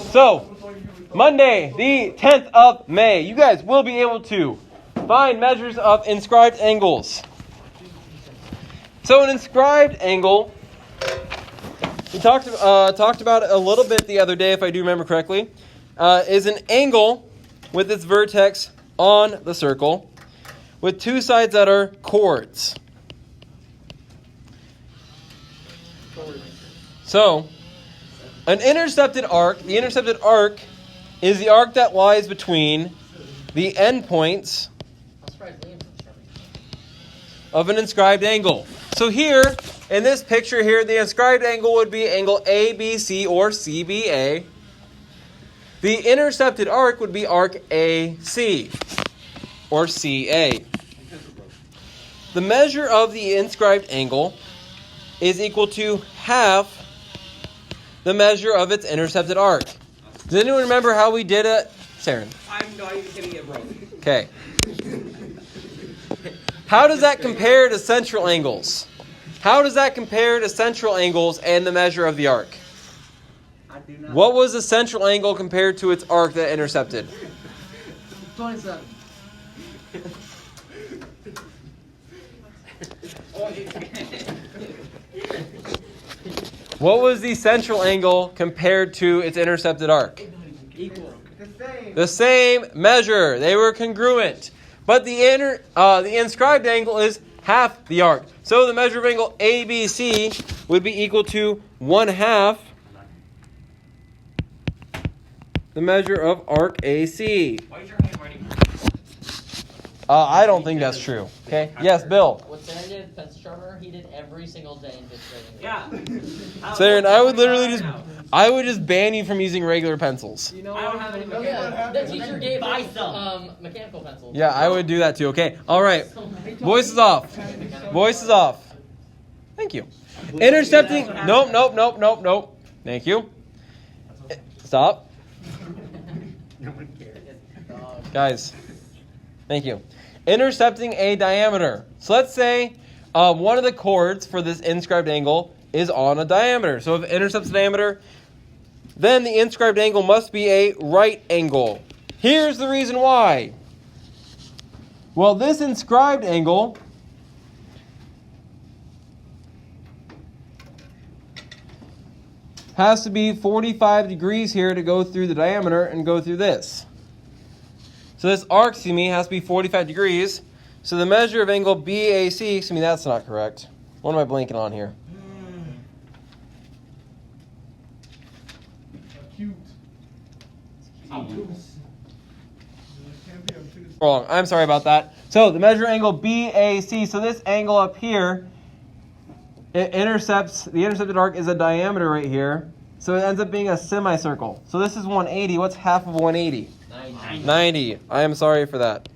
So, Monday, the 10th of May, you guys will be able to find measures of inscribed angles. So, an inscribed angle, we talked about it a little bit the other day, if I do remember correctly, is an angle with its vertex on the circle with two sides that are chords. So, an intercepted arc, the intercepted arc is the arc that lies between the endpoints of an inscribed angle. So here, in this picture here, the inscribed angle would be angle ABC or CBA. The intercepted arc would be arc AC or CA. The measure of the inscribed angle is equal to half the measure of its intercepted arc. Does anyone remember how we did it? Saren. I'm not even kidding it, bro. Okay. How does that compare to central angles? How does that compare to central angles and the measure of the arc? I do not. What was the central angle compared to its arc that intercepted? 27. What was the central angle compared to its intercepted arc? Equal. The same measure. They were congruent. But the inscribed angle is half the arc. So the measure of angle ABC would be equal to 1/2 the measure of arc AC. Why is your handwriting? I don't think that's true. Okay. Yes, Bill. What Saren did, pencil sharpener, he did every single day in fifth grade. Yeah. Saren, I would just ban you from using regular pencils. You know, I don't have any oh, yeah, the teacher gave Buy us some. mechanical pencils. Yeah, I would do that too. Okay. All right. Voice is off. Voice is off. Thank you. Intercepting. Nope. Thank you. Stop. No one cares. Guys. Thank you. Intercepting a diameter. So let's say one of the chords for this inscribed angle is on a diameter. So if it intercepts a diameter, then the inscribed angle must be a right angle. Here's the reason why. Well, this inscribed angle has to be 45 degrees here to go through the diameter and go through this. So this arc, has to be 45 degrees. So the measure of angle BAC, that's not correct. What am I blanking on here? Wrong. I'm sorry about that. So the measure angle BAC, so this angle up here, it intercepts, the intercepted arc is a diameter right here. So it ends up being a semicircle. So this is 180. What's half of 180? 90. I am sorry for that.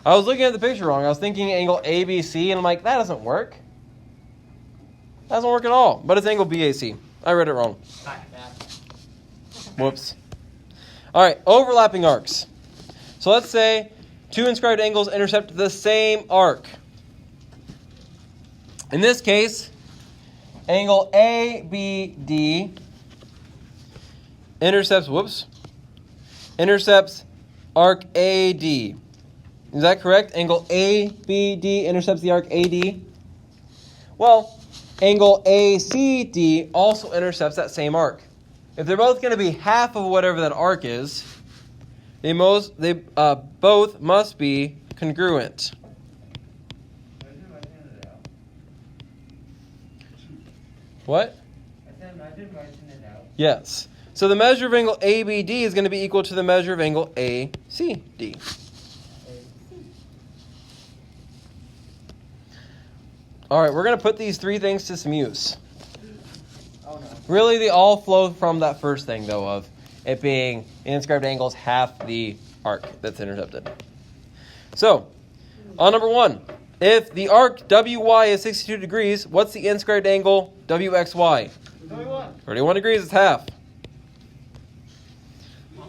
I was looking at the picture wrong. I was thinking angle ABC, and I'm like, that doesn't work. That doesn't work at all. But it's angle BAC. I read it wrong. Whoops. All right, overlapping arcs. So let's say two inscribed angles intercept the same arc. In this case, angle ABD intercepts arc AD. Is that correct? Angle ABD intercepts the arc AD. Well, angle ACD also intercepts that same arc. If they're both going to be half of whatever that arc is, they both must be congruent. What? Yes. So the measure of angle ABD is going to be equal to the measure of angle ACD. All right, we're going to put these three things to some use. Really, they all flow from that first thing, though, of it being inscribed angles half the arc that's intercepted. So, on number 1, if the arc WY is 62 degrees, what's the inscribed angle WXY? 31 degrees, it's half.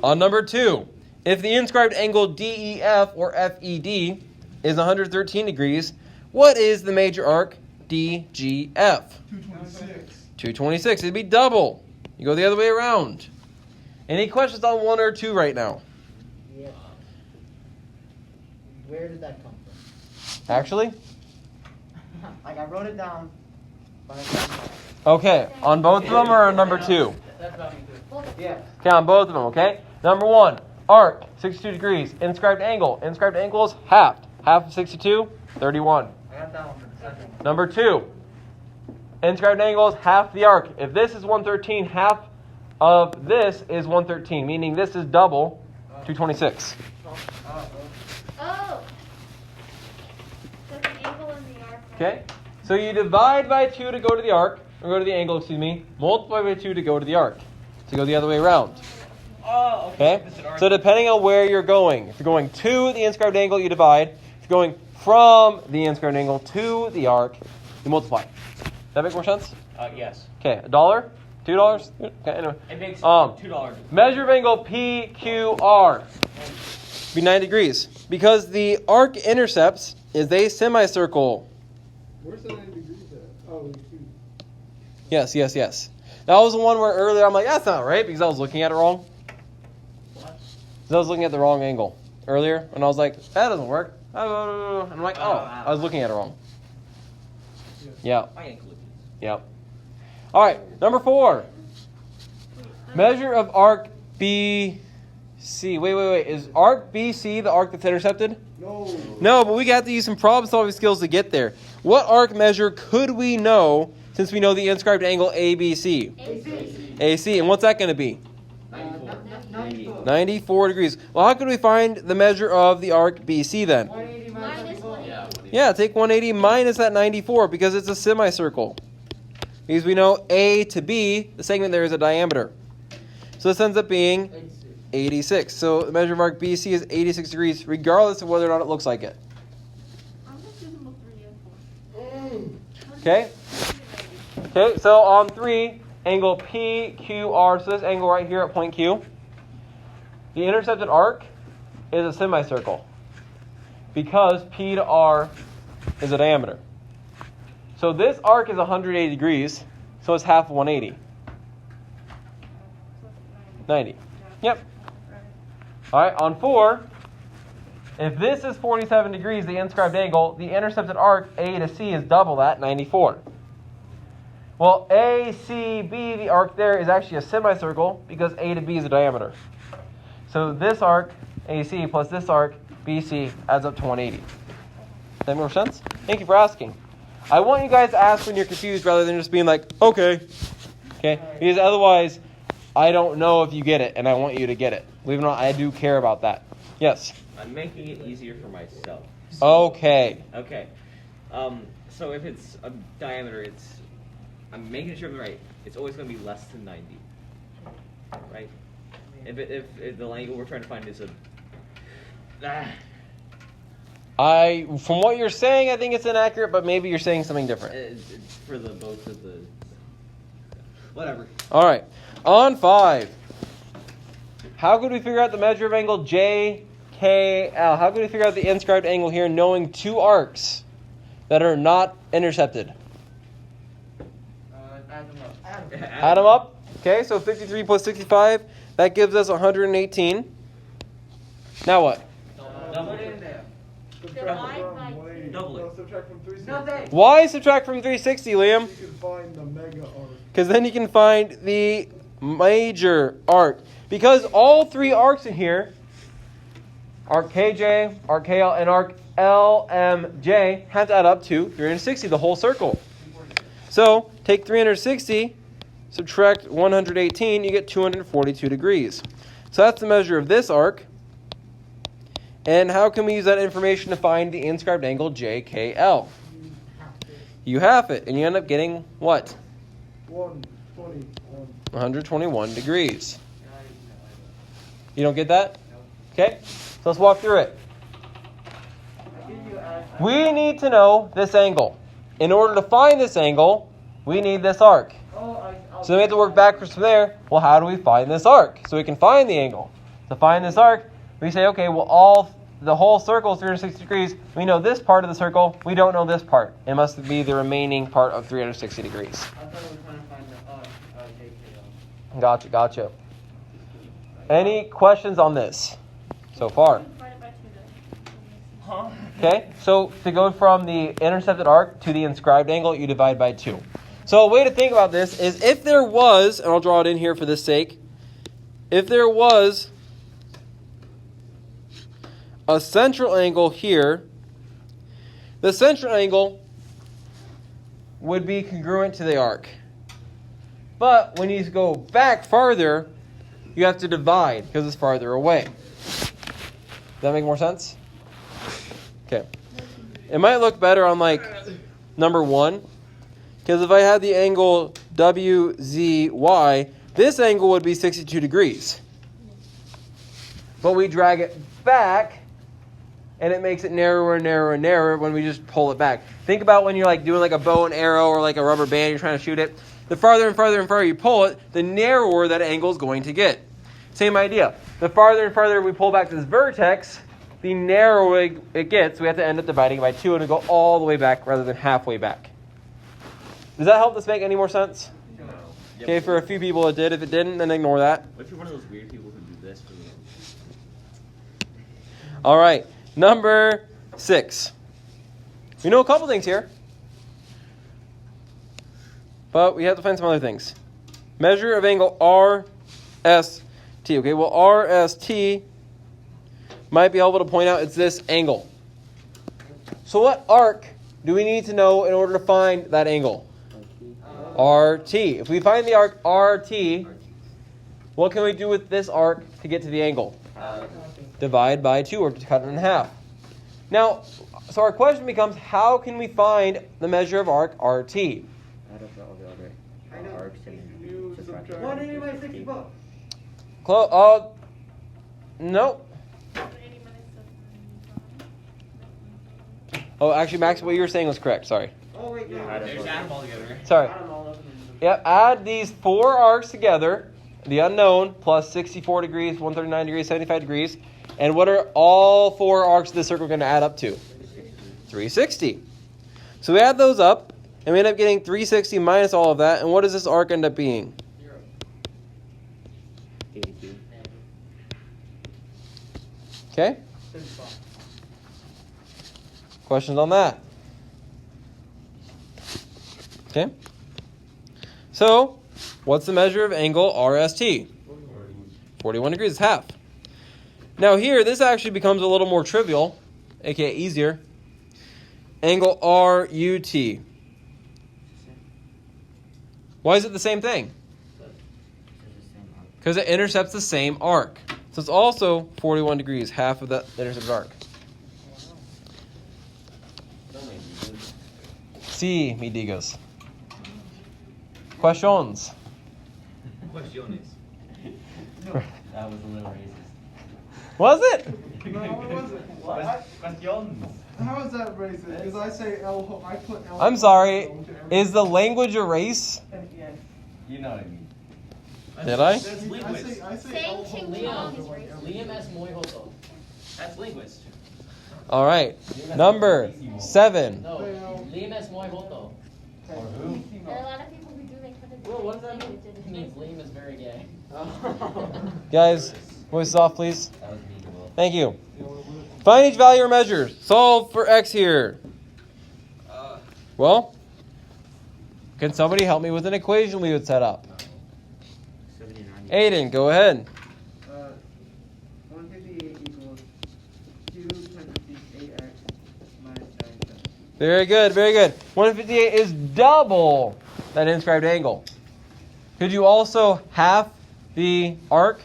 On number 2, if the inscribed angle DEF or FED is 113 degrees, what is the major arc DGF? 226. It'd be double. You go the other way around. Any questions on 1 or 2 right now? Yeah. Where did that come from? Actually? Like I wrote it down, but I don't know. Okay, on both of them or on number 2? That's about me too. Yeah. Okay, on both of them, okay? Number 1, arc, 62 degrees. Inscribed angle. Inscribed angle is half. Half of 62, 31. I got that one for the second one. Number 2, inscribed angle is half the arc. If this is 113, half of this is 113, meaning this is double 226. Oh! So the angle in the arc. Okay? So you divide by 2 to go to the arc, or go to the angle, excuse me. Multiply by 2 to go to the arc. To go the other way around. Oh, Okay? So depending on where you're going, if you're going to the inscribed angle, you divide. If you're going from the inscribed angle to the arc, you multiply. Does that make more sense? Yes. Okay, $1? $2? Okay, anyway. It makes $2. Measure of angle PQR. Be 9 degrees. Because the arc intercepts is a semicircle. Where's the 90 degrees at? Oh, 2. Yes. That was the one where earlier I'm like, that's not right, because I was looking at it wrong. What? 'Cause I was looking at the wrong angle earlier, and I was like, that doesn't work. And I'm like, oh, I was looking at it wrong. Yeah. Yep. All right, number 4. Measure of arc BC. Wait. Is arc BC the arc that's intercepted? No. No, but we got to use some problem-solving skills to get there. What arc measure could we know since we know the inscribed angle ABC? AC. And what's that going to be? 94 degrees. Well, how could we find the measure of the arc BC then? 180 Minus 180. Yeah, take 180 minus that 94 because it's a semicircle. Because we know A to B, the segment there is a diameter. So this ends up being 86. So the measure of arc BC is 86 degrees regardless of whether or not it looks like it. I'm just using both 3 and 4. Okay? Okay, so on 3, angle PQR, so this angle right here at point Q, the intercepted arc is a semicircle because P to R is a diameter. So this arc is 180 degrees, so it's half of 180. 90. Yep. All right, on 4, if this is 47 degrees, the inscribed angle, the intercepted arc A to C is double that, 94. Well, ACB, the arc there, is actually a semicircle because A to B is a diameter. So this arc, AC, plus this arc, BC, adds up to 180. Does that make more sense? Thank you for asking. I want you guys to ask when you're confused rather than just being like, okay. Okay? Because otherwise, I don't know if you get it, and I want you to get it. Believe it or not, I do care about that. Yes? I'm making it easier for myself. Okay. Okay. So if it's a diameter, I'm making sure I'm right. It's always going to be less than 90. Right? If the angle we're trying to find is From what you're saying, I think it's inaccurate, but maybe you're saying something different. it's for the both of the whatever. All right. On 5. How could we figure out the measure of angle JKL? How could we figure out the inscribed angle here knowing 2 arcs that are not intercepted? Add them up. Okay, so 53 plus 65, that gives us 118. Now what? Divide by 2. Double it. No, subtract from 360. Nothing. Why subtract from 360, Liam? You can find the mega arc. Because then you can find the major arc. Because all 3 arcs in here, arc KJ, arc KL, and arc LMJ, have to add up to 360, the whole circle. So take 360, subtract 118, you get 242 degrees. So that's the measure of this arc. And how can we use that information to find the inscribed angle JKL? You half it, and you end up getting what? 121. 121 degrees. You don't get that? Okay, so let's walk through it. We need to know this angle. In order to find this angle, we need this arc. So we have to work backwards from there. Well, how do we find this arc? So we can find the angle. To find this arc, we say, okay, well, the whole circle is 360 degrees. We know this part of the circle. We don't know this part. It must be the remaining part of 360 degrees. I thought we were trying to find the JKL. Gotcha. Any questions on this so far? Divide it by 2 then. Huh? Okay, so to go from the intercepted arc to the inscribed angle, you divide by 2. So a way to think about this is if there was, and I'll draw it in here for this sake, if there was a central angle here, the central angle would be congruent to the arc. But when you go back farther, you have to divide because it's farther away. Does that make more sense? Okay. It might look better on like number 1. Because if I had the angle WZY, this angle would be 62 degrees. But we drag it back, and it makes it narrower and narrower and narrower when we just pull it back. Think about when you're like doing like a bow and arrow or like a rubber band, you're trying to shoot it. The farther and farther and farther you pull it, the narrower that angle is going to get. Same idea. The farther and farther we pull back this vertex, the narrower it gets. We have to end up dividing by 2 and go all the way back rather than halfway back. Does that help this make any more sense? No. Okay, for a few people it did. If it didn't, then ignore that. What if you're one of those weird people who do this for the All right, number 6. We know a couple things here, but we have to find some other things. Measure of angle RST. Okay, well, RST might be able to point out it's this angle. So what arc do we need to know in order to find that angle? RT. If we find the arc RT, what can we do with this arc to get to the angle? Divide by 2 or cut it in half. Now, so our question becomes, how can we find the measure of arc RT? I know. You subtract. 180 by 60 bucks. No. 180 minus 75. Oh, actually, Max, what you were saying was correct. Sorry. Oh, wait, no. There's add them all together. Sorry. Add them all up. Yep, add these 4 arcs together, the unknown, plus 64 degrees, 139 degrees, 75 degrees. And what are all 4 arcs of this circle going to add up to? 360. So we add those up, and we end up getting 360 minus all of that. And what does this arc end up being? 82. Okay? Questions on that? Okay? So, what's the measure of angle RST? 41 degrees is half. Now here, this actually becomes a little more trivial, aka easier. Angle RUT. Why is it the same thing? Because it intercepts the same arc. So it's also 41 degrees, half of the intercepted arc. Sí, mi digas. Questions? Questiones. That was a little racist. Was it? No, it wasn't. Questions. How is that racist? Because I say L. I put L. I'm sorry. Is the language a race? You know what I mean. Did I? I say L. Saying Ching Chong is racist. Liam S. Moihoto. That's linguist. All right. Number 7. No, Liam S. Moihoto. There are a lot of people who do make fun of Well, what does that mean? languages. It means Liam is very gay. Guys, voices off, please. That was me, Will. Thank you. Find each value or measure. Solve for x here. Well, can somebody help me with an equation we would set up? 79. Aiden, go ahead. 158 equals 2 times 8x minus 9. Very good, very good. 158 is double that inscribed angle. Could you also half the arc?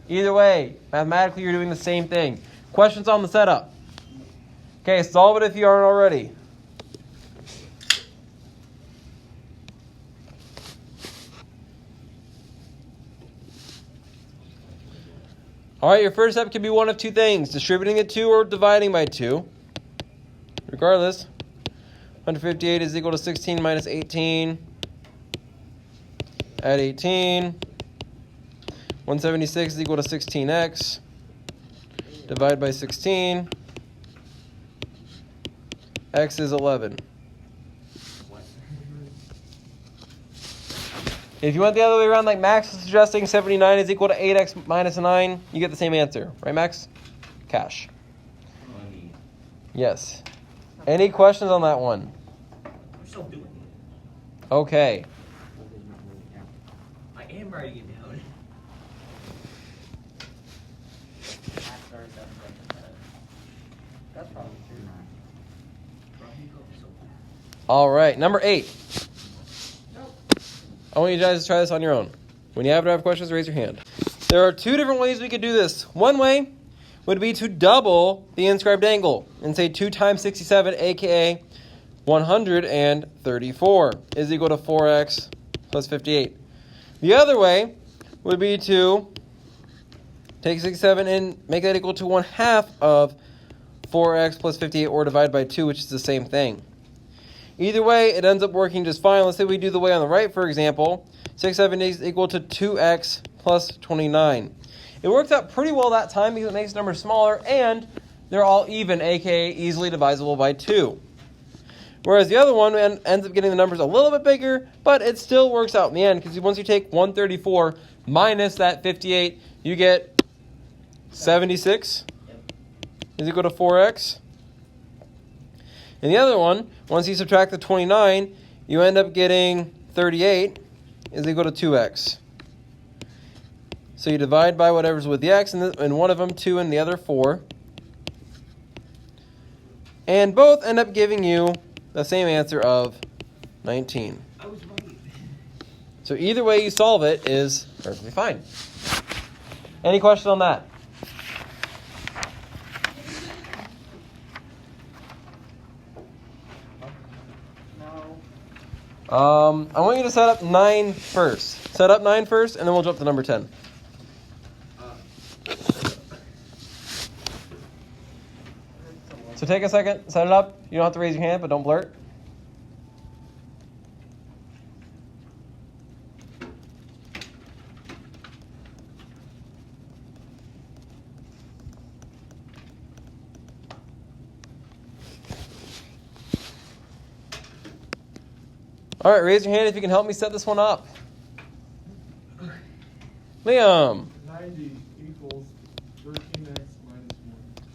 Either way, mathematically you're doing the same thing. Questions on the setup? Okay, solve it if you aren't already. All right, your first step can be one of 2 things, distributing it 2 or dividing by 2. Regardless, 158 is equal to 16 minus 18. Add 18. 176 is equal to 16x. Divide by 16. X is 11. If you went the other way around, like Max is suggesting, 79 is equal to 8x minus 9, you get the same answer. Right, Max? Cash. Money. Yes. Any questions on that one? We're still doing it. Okay. I am writing it down. That's probably true. All right, number 8. I want you guys to try this on your own. When you have questions, raise your hand. There are 2 different ways we could do this. One way would be to double the inscribed angle and say 2 times 67, aka 134, is equal to 4x plus 58. The other way would be to take 67 and make that equal to 1/2 of 4x plus 58, or divide by 2, which is the same thing. Either way, it ends up working just fine. Let's say we do the way on the right, for example. 67 is equal to 2x plus 29. It works out pretty well that time because it makes the numbers smaller, and they're all even, aka easily divisible by 2. Whereas the other one ends up getting the numbers a little bit bigger, but it still works out in the end, because once you take 134 minus that 58, you get 76 is equal to 4x. And the other one, once you subtract the 29, you end up getting 38 is equal to 2x. So you divide by whatever's with the x, and one of them 2 and the other 4. And both end up giving you the same answer of 19. I was right. So either way you solve it is perfectly fine. Any question on that? I want you to set up 9 first. Set up 9 first, and then we'll jump to number 10. So take a second, set it up. You don't have to raise your hand, but don't blurt. All right, raise your hand if you can help me set this one up. Liam. 90 equals 13x minus 1.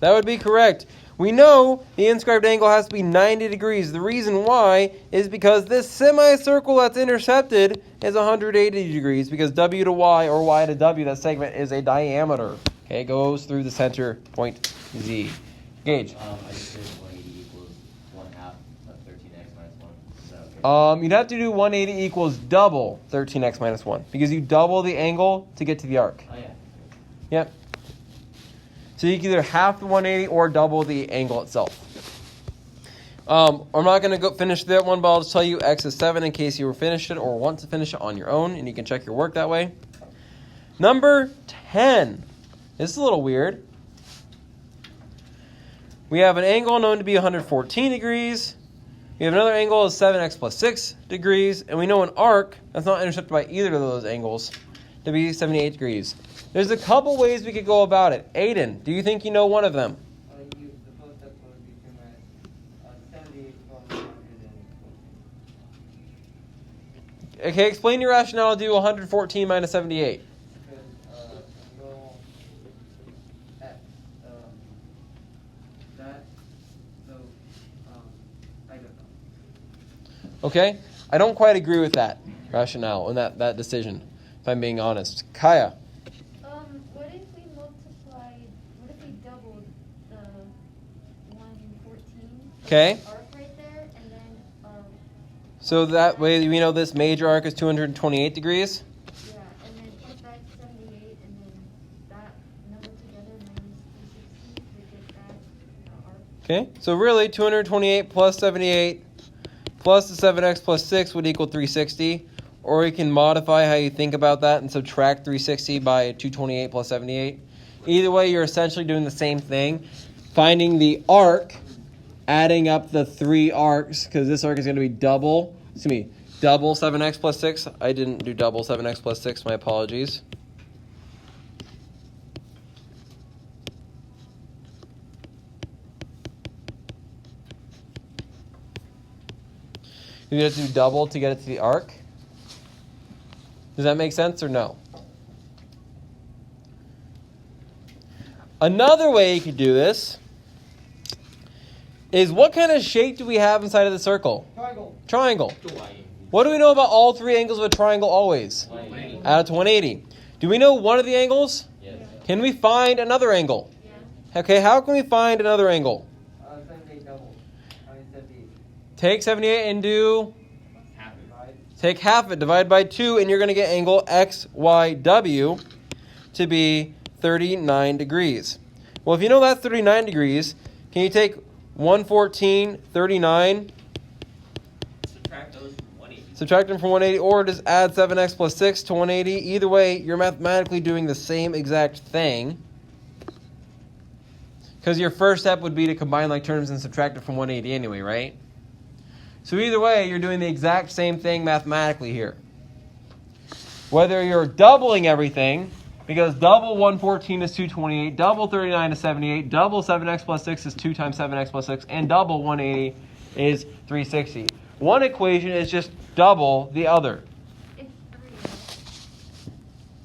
That would be correct. We know the inscribed angle has to be 90 degrees. The reason why is because this semicircle that's intercepted is 180 degrees, because W to Y or Y to W, that segment, is a diameter. Okay, it goes through the center point Z. Gage. I just did 180 equals 1/2 of 13x minus 1. Is that okay? You'd have to do 180 equals double 13x minus 1, because you double the angle to get to the arc. Oh, yeah. Yep. So you can either half the 180 or double the angle itself. I'm not going to go finish that one, but I'll just tell you x is 7 in case you were finished it or want to finish it on your own, and you can check your work that way. Number 10. This is a little weird. We have an angle known to be 114 degrees. We have another angle of 7x plus 6 degrees. And we know an arc that's not intercepted by either of those angles to be 78 degrees. There's a couple ways we could go about it. Aiden, do you think you know one of them? The first step would be to minus 78 from 114. Okay, explain your rationale to do 114 minus 78. Because go at that, so I don't know. Okay? I don't quite agree with that rationale and that decision, if I'm being honest. Kaya. What if we multiplied, what if we doubled the 114? Okay. Arc right there, and then, So that way we know this major arc is 228 degrees. yeah, and then put back 78, and then that number together minus 360 to get that arc. Okay, so really 228 plus 78 plus the 7x plus 6 would equal 360. Or you can modify how you think about that and subtract 360 by 228 plus 78. Either way, you're essentially doing the same thing. Finding the arc, adding up the 3 arcs, because this arc is going to be double 7x plus 6. I didn't do double 7x plus 6, my apologies. You have to do double to get it to the arc. Does that make sense or no? Another way you could do this is, what kind of shape do we have inside of the circle? Triangle. Triangle. What do we know about all three angles of a triangle always? 180. Add up to 180. Do we know one of the angles? Yes. Can we find another angle? Yeah. Okay, how can we find another angle? 78 double. 78. Take 78 and do... Half it. Right? Take half of it, divide by 2, and you're going to get angle XYW to be 39 degrees. Well, if you know that's 39 degrees, can you take 114, 39, Subtract those from 180. subtract them from 180, or just add 7x plus 6 to 180? Either way, you're mathematically doing the same exact thing. Because your first step would be to combine like terms and subtract it from 180 anyway, right? So either way, you're doing the exact same thing mathematically here. Whether you're doubling everything, because double 114 is 228, double 39 is 78, double 7x plus 6 is 2 times 7x plus 6, and double 180 is 360. One equation is just double the other. It's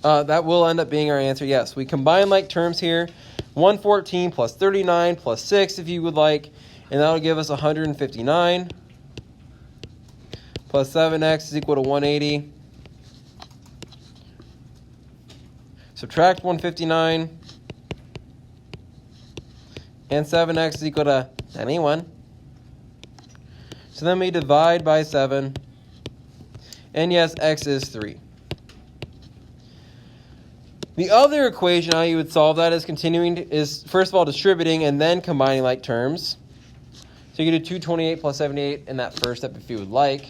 3. That will end up being our answer, yes. We combine like terms here, 114 plus 39 plus 6 if you would like, and that'll give us 159. Plus 7x is equal to 180. Subtract 159. And 7x is equal to 91. So then we divide by 7. And yes, x is 3. The other equation how you would solve that is first of all distributing and then combining like terms. So you can do 228 plus 78 in that first step if you would like.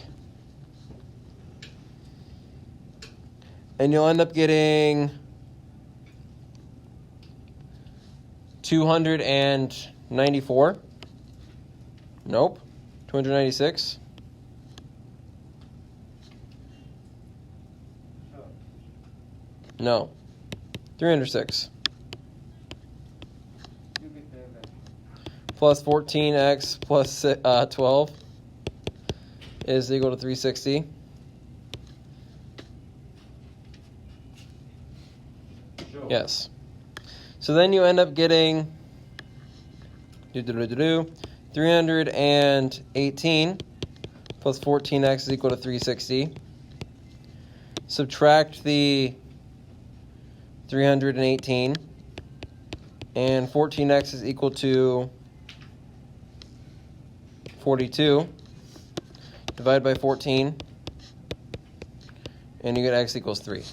And you'll end up getting 294. Nope. 296. Sure. No. 306. You can say that. Plus 14x plus 12 is equal to 360. Sure. Yes. So then you end up getting 318 plus 14x is equal to 360. Subtract the 318, and 14x is equal to 42. Divide by 14, and you get x equals 3.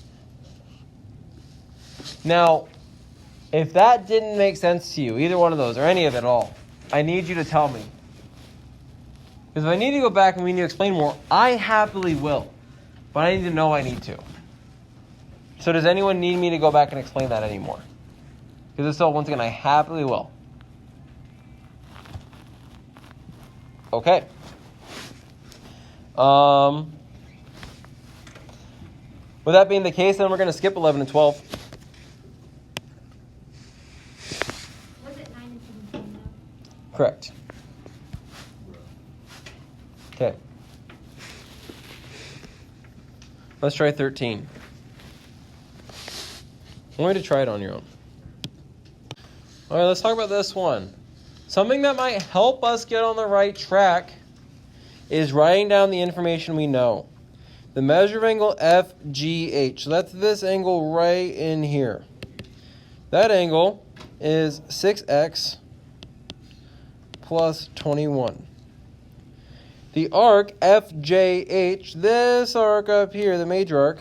Now, if that didn't make sense to you, either one of those, or any of it at all, I need you to tell me. Because if I need to go back and we need to explain more, I happily will. But I need to know I need to. So does anyone need me to go back and explain that anymore? Because if so, once again, I happily will. Okay. With that being the case, then we're going to skip 11 and 12. Was it 9 and 17 though? Correct. Okay. Let's try 13. I want you to try it on your own. All right, let's talk about this one. Something that might help us get on the right track is writing down the information we know. The measure of angle FGH. So that's this angle right in here. That angle is 6x plus 21. The arc FJH, this arc up here, the major arc,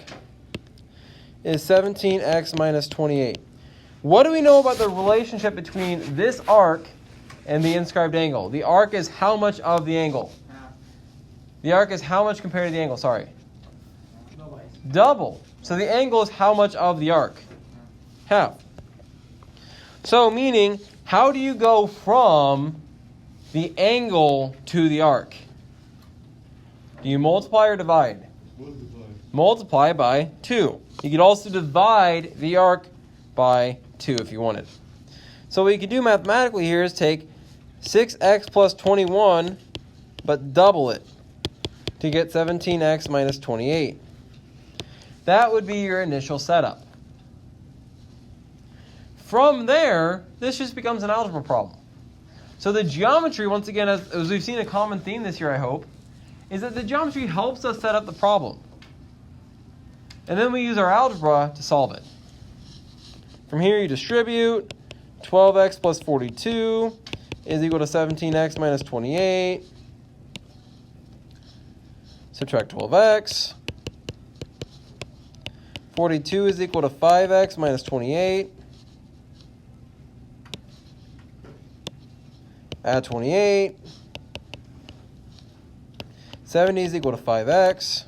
is 17x minus 28. What do we know about the relationship between this arc and the inscribed angle? The arc is how much of the angle? The arc is how much compared to the angle? Sorry. Double. So the angle is how much of the arc? Half. So meaning, how do you go from the angle to the arc? Do you multiply or divide? Multiply by 2. You could also divide the arc by 2 if you wanted. So what you could do mathematically here is take 6x plus 21, but double it to get 17x minus 28. That would be your initial setup. From there, this just becomes an algebra problem. So the geometry, once again, as we've seen a common theme this year, I hope, is that the geometry helps us set up the problem. And then we use our algebra to solve it. From here, you distribute. 12x plus 42 is equal to 17x minus 28. Subtract 12x. 42 is equal to 5x minus 28. Add 28. 70 is equal to 5x.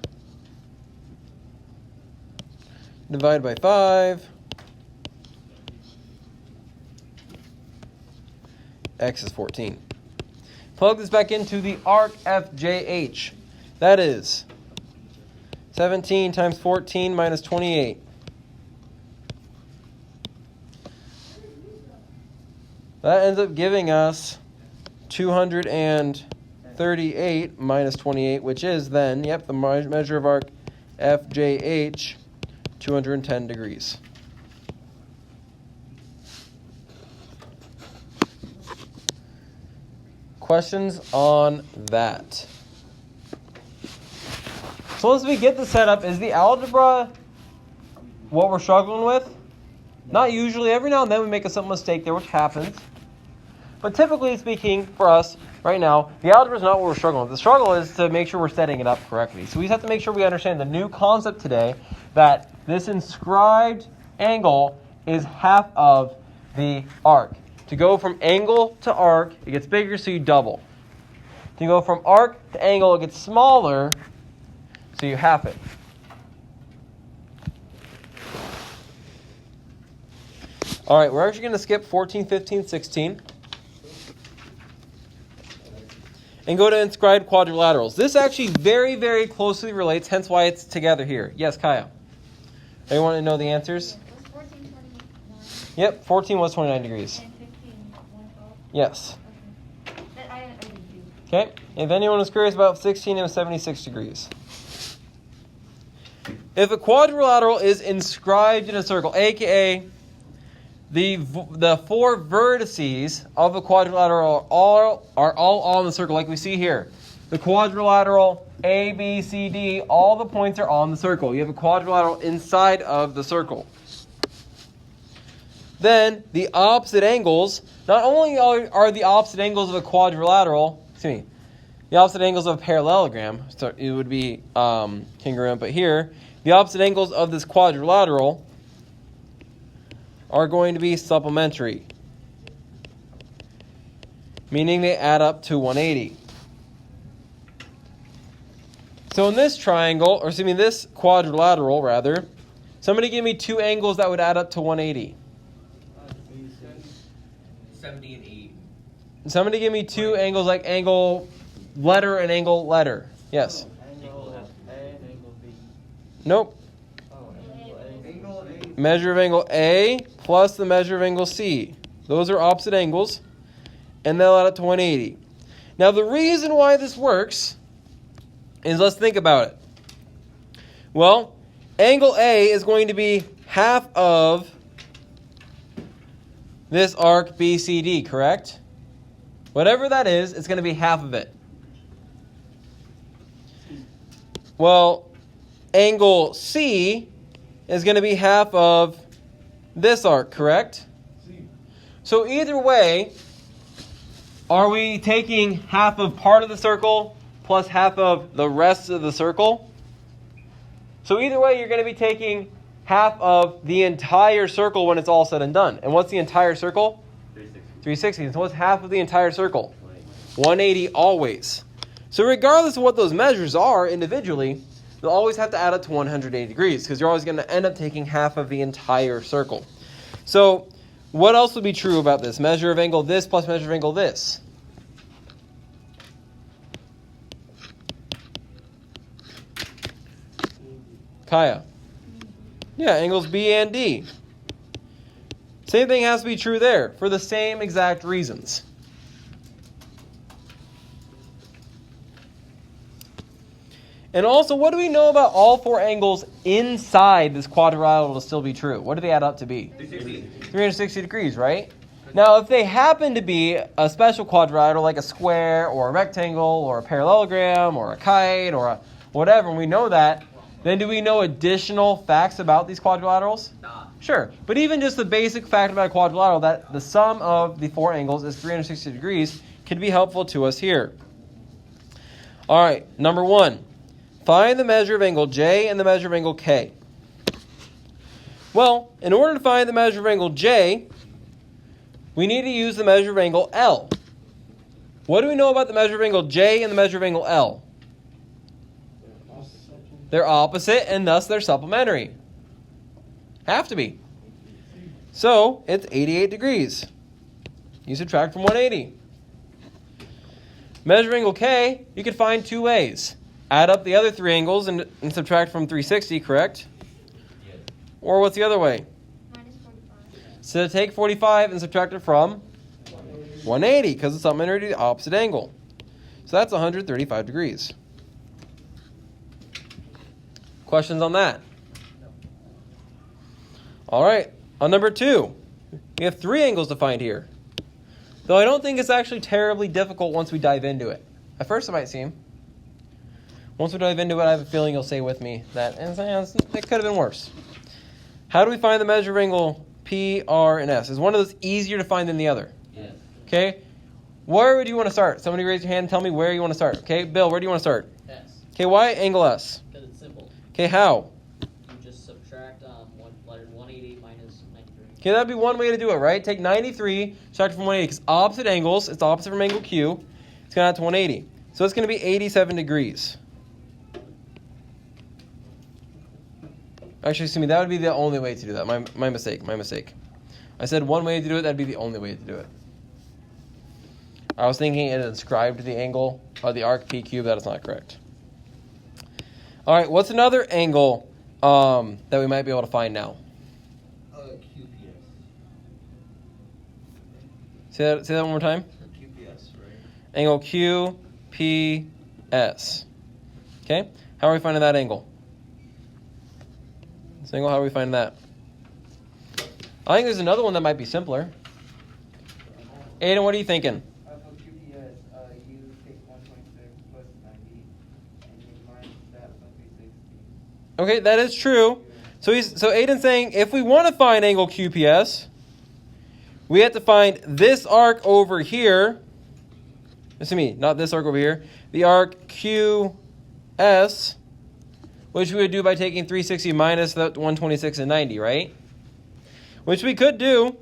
Divide by 5. X is 14. Plug this back into the arc FJH. That is 17 times 14 minus 28. That ends up giving us 238 minus 28, which is then, the measure of arc FJH, 210 degrees. Questions on that? So once we get the setup, is the algebra what we're struggling with? Not usually. Every now and then we make a simple mistake there, which happens. But typically speaking, for us right now, the algebra is not what we're struggling with. The struggle is to make sure we're setting it up correctly. So we just have to make sure we understand the new concept today, that this inscribed angle is half of the arc. To go from angle to arc, it gets bigger, so you double. To go from arc to angle, it gets smaller, so you half it. All right, we're actually going to skip 14, 15, 16. And go to inscribed quadrilaterals. This actually very, very closely relates, hence why it's together here. Yes, Kaya? Anyone want to know the answers? Was 14 29? Yep, 14 was 29 degrees. And 15 112? Yes. Okay. That I did do. Okay, if anyone was curious about 16, it was 76 degrees. If a quadrilateral is inscribed in a circle, aka the four vertices of a quadrilateral are all on the circle, like we see here. The quadrilateral A, B, C, D, all the points are on the circle. You have a quadrilateral inside of the circle. Then the opposite angles, not only are the opposite angles of a quadrilateral, the opposite angles of a parallelogram, so it would be congruent, but here, the opposite angles of this quadrilateral are going to be supplementary, meaning they add up to 180. So in this triangle, this quadrilateral rather, somebody give me two angles that would add up to 180. 70 and 80. Somebody give me two angles like angle letter and angle letter. Yes. Angle A and angle B. Nope. Oh, angle A. Measure of angle A plus the measure of angle C. Those are opposite angles, and they'll add up to 180. Now the reason why this works is, let's think about it. Well, angle A is going to be half of this arc BCD, correct? Whatever that is, it's going to be half of it. Well, angle C is going to be half of this arc, correct? So either way, are we taking half of part of the circle plus half of the rest of the circle? So either way, you're going to be taking half of the entire circle when it's all said and done. And what's the entire circle? 360. So what's half of the entire circle? 180 always. So regardless of what those measures are individually, they'll always have to add up to 180 degrees because you're always going to end up taking half of the entire circle. So what else would be true about this? Measure of angle this plus measure of angle this. Kaya. Yeah, angles B and D. Same thing has to be true there for the same exact reasons. And also, what do we know about all four angles inside this quadrilateral to still be true? What do they add up to be? 360 degrees, right? Now, if they happen to be a special quadrilateral, like a square or a rectangle or a parallelogram or a kite or a whatever, and we know that, then do we know additional facts about these quadrilaterals? Nah. Sure. But even just the basic fact about a quadrilateral, that the sum of the four angles is 360 degrees, could be helpful to us here. All right, number 1. Find the measure of angle J and the measure of angle K. Well, in order to find the measure of angle J, we need to use the measure of angle L. What do we know about the measure of angle J and the measure of angle L? They're opposite, and thus they're supplementary. Have to be. So, it's 88 degrees. You subtract from 180. Measure of angle K, you can find two ways. Add up the other three angles and subtract from 360, correct? Yes. Or what's the other way? Minus 45. So take 45 and subtract it from 180, because it's supplementary to the opposite angle. So that's 135 degrees. Questions on that? All right, on number 2, we have 3 angles to find here. Though I don't think it's actually terribly difficult once we dive into it. At first it might seem. Once we dive into it, I have a feeling you'll say with me that it could have been worse. How do we find the measure of angle P, R, and S? Is one of those easier to find than the other? Yes. Okay? Where would you want to start? Somebody raise your hand and tell me where you want to start. Okay, Bill, where do you want to start? S. Okay, why angle S? Because it's simple. Okay, how? You just subtract 180 minus 93. Okay, that'd be one way to do it, right? Take 93, subtract it from 180, because opposite angles, it's opposite from angle Q. It's going to add to 180. So it's going to be 87 degrees. Actually, excuse me, that would be the only way to do that. My mistake. I said one way to do it, that'd be the only way to do it. I was thinking it inscribed the angle, or the arc P cube. That is not correct. All right, what's another angle that we might be able to find now? QPS. Say that one more time. QPS, right? Angle QPS. Okay, how are we finding that angle? This angle, how are we finding that? I think there's another one that might be simpler. Aiden, what are you thinking? For QPS, you take 126 plus 90, and you minus that from 360. Okay, that is true. So Aiden's saying if we want to find angle QPS, we have to find this arc over here. Listen to me, not this arc over here. The arc QS, which we would do by taking 360 minus the 126 and 90, right? Which we could do.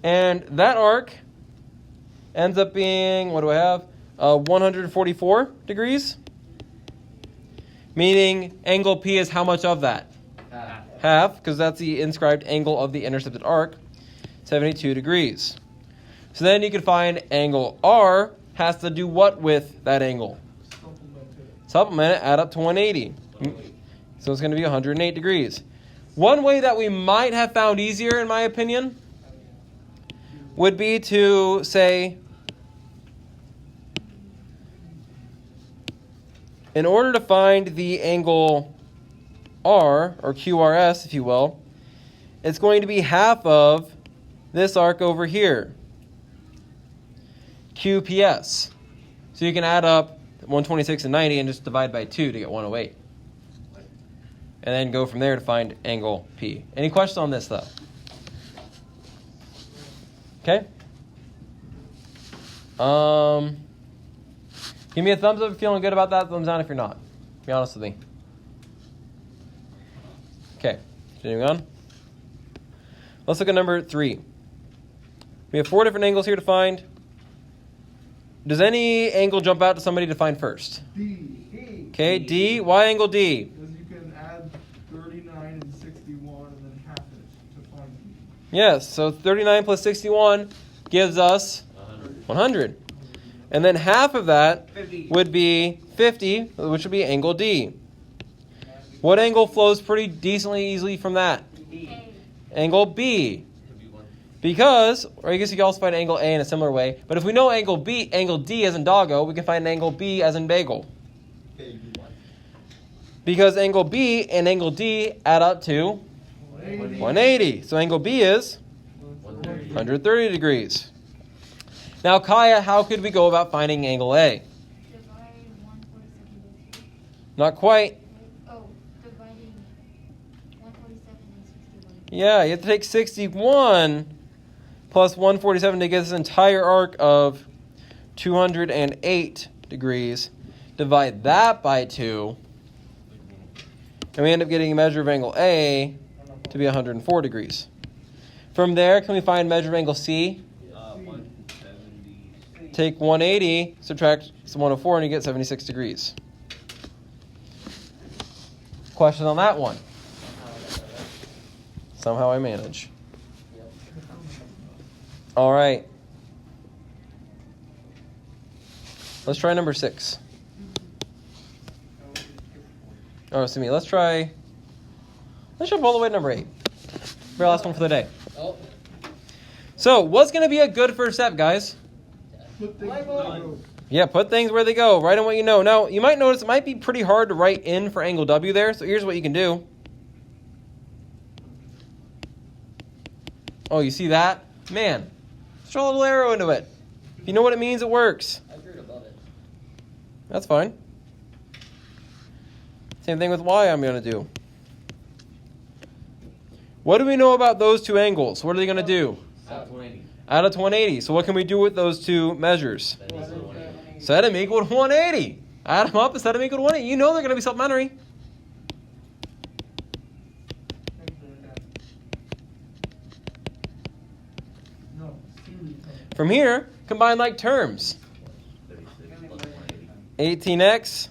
And that arc ends up being, what do I have? 144 degrees. Meaning angle P is how much of that? Half, because that's the inscribed angle of the intercepted arc. 72 degrees. So then you can find angle R has to do what with that angle? Supplement it, add up to 180. So it's going to be 108 degrees. One way that we might have found easier, in my opinion, would be to say, in order to find the angle R, or QRS, if you will, it's going to be half of this arc over here, QPS. So you can add up 126 and 90 and just divide by 2 to get 108. And then go from there to find angle P. Any questions on this, though? Okay. Give me a thumbs up if you're feeling good about that. Thumbs down if you're not. Be honest with me. Okay. Continuing on. Let's look at number 3. We have 4 different angles here to find. Does any angle jump out to somebody to find first? D. Okay, D. Why angle D? Because you can add 39 and 61 and then half it to find D. Yes, so 39 plus 61 gives us 100. And then half of that 50. would be 50, which would be angle D. What angle flows pretty decently easily from that? A. Angle B. Because, or I guess you can also find angle A in a similar way, but if we know angle D as in doggo, we can find an angle B as in bagel. Because angle B and angle D add up to 180. So angle B is 130 degrees. Now, Kaya, how could we go about finding angle A? Divide 147 by 2. Not quite. Oh, dividing 147 and 61. Yeah, you have to take 61 plus 147 to get this entire arc of 208 degrees. Divide that by 2. And we end up getting a measure of angle A to be 104 degrees. From there, can we find measure of angle C? 170. Take 180, subtract some 104, and you get 76 degrees. Question on that one? Somehow I manage. All right. Let's try number 6. Oh, excuse me. Let's jump all the way to number 8. Very last one for the day. Oh, So, what's going to be a good first step, guys? Put things where they go. Yeah, put things where they go. Write on what you know. Now, you might notice it might be pretty hard to write in for angle W there. So here's what you can do. Oh, you see that? Man, just throw a little arrow into it. If you know what it means, it works. I drew it above it. That's fine. Same thing with Y I'm going to do. What do we know about those two angles? What are they going to do? Out 180. Add up to 180. So what can we do with those two measures? That equals 180. Set them equal to 180. Add them up and set them equal to 180. You know they're going to be supplementary. No, series. From here, combine like terms. 36 plus 180. 18x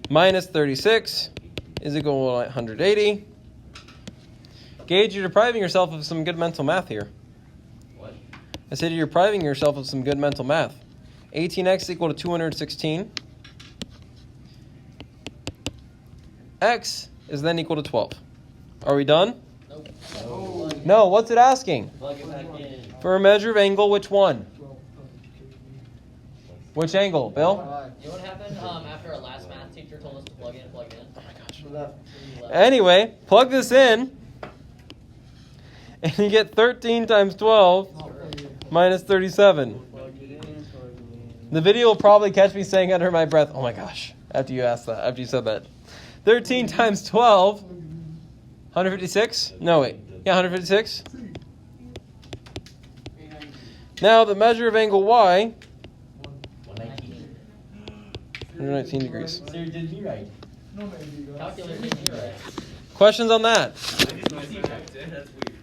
minus 36 is equal to 180. Gage, you're depriving yourself of some good mental math here. What? I said you're depriving yourself of some good mental math. 18x is equal to 216. X is then equal to 12. Are we done? Nope. Oh. No, what's it asking? Plug it back in. For a measure of angle, which one? 12. Which angle, Bill? You know what happened after our last math teacher told us to plug in? Oh my gosh. Left. Anyway, plug this in, and you get 13 times 12 minus 37. The video will probably catch me saying under my breath, "Oh my gosh," after you said that. 13 times 12, 156? No, wait. Yeah, 156. Now the measure of angle Y, 119. 119 degrees. Sir did me right. No, maybe you guys. Calculator didn't hear it. Questions on that? I just checked it. That's weird.